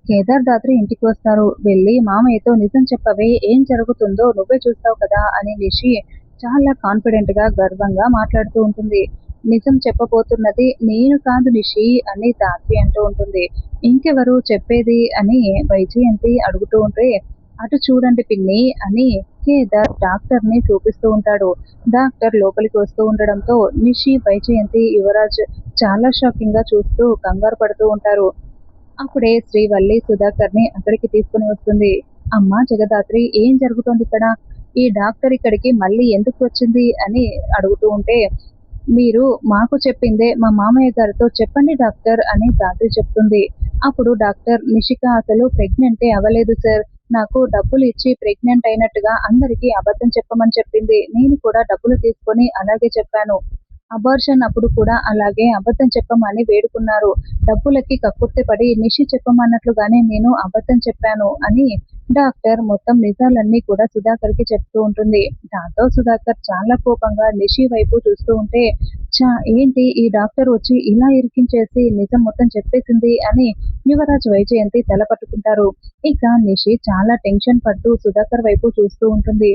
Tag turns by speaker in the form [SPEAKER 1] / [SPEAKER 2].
[SPEAKER 1] కేదార్ దాత్రి ఇంటికి వస్తారు. వెళ్ళి మామయ్యతో నిజం చెప్పవే, ఏం జరుగుతుందో నువ్వే చూస్తావు కదా అని నిషి చాలా కాన్ఫిడెంట్ గా గర్వంగా మాట్లాడుతూ ఉంటుంది. నిజం చెప్పబోతున్నది నేను కాదు నిషి అని దాత్రి అంటూ ఉంటుంది. ఇంకెవరు చెప్పేది అని వైజయంతి అడుగుతూ ఉంటే, అటు చూడండి పిన్ని అని కేదార్ డాక్టర్ ని చూపిస్తూ ఉంటాడు. డాక్టర్ లోపలికి వస్తూ ఉండడంతో నిషి, వైజయంతి, యువరాజ్ చాలా షాకింగ్ గా చూస్తూ కంగారు పడుతూ ఉంటారు. అప్పుడే శ్రీవల్లి సుధాకర్‌ని అక్కడికి తీసుకొని వస్తుంది. అమ్మా జగదాత్రి, ఏం జరుగుతోందిక్కడ? ఈ డాక్టర్ ఇక్కడికి మళ్ళీ ఎందుకు వచ్చింది అని అడుగుతూ ఉంటే, మీరు మాకు చెప్పిందే మా మామయ్య గారితో చెప్పండి డాక్టర్ అని దాత్రి చెప్తుంది. అప్పుడు డాక్టర్, నిషిక అసలు ప్రెగ్నెంటే అవ్వలేదు సార్. నాకు డబ్బులు ఇచ్చి ప్రెగ్నెంట్ అయినట్టుగా అందరికీ అబద్ధం చెప్పమని చెప్పింది. నేను కూడా డబ్బులు తీసుకొని అలాగే చెప్పాను. అబార్షన్ అప్పుడు కూడా అలాగే అబద్ధం చెప్పమని వేడుకున్నారు. డబ్బులకి కక్కుర్తిపడి నిషి చెప్పమన్నట్లుగానే నేను అబద్ధం చెప్పాను అని డాక్టర్ మొత్తం నిజాలన్నీ కూడా సుధాకర్‌కి చెప్తూ ఉంటుంది. దాంతో సుధాకర్ చాలా కోపంగా నిషి వైపు చూస్తూ ఉంటే, ఛ! ఏంటి ఈ డాక్టర్ వచ్చి ఇలా ఇరికించేసి నిజం మొత్తం చెప్పేసింది అని యువరాజ్, వైజయంతి తల పట్టుకుంటారు. ఇక నిషి చాలా టెన్షన్ పడుతూ సుధాకర్ వైపు చూస్తూ ఉంటుంది.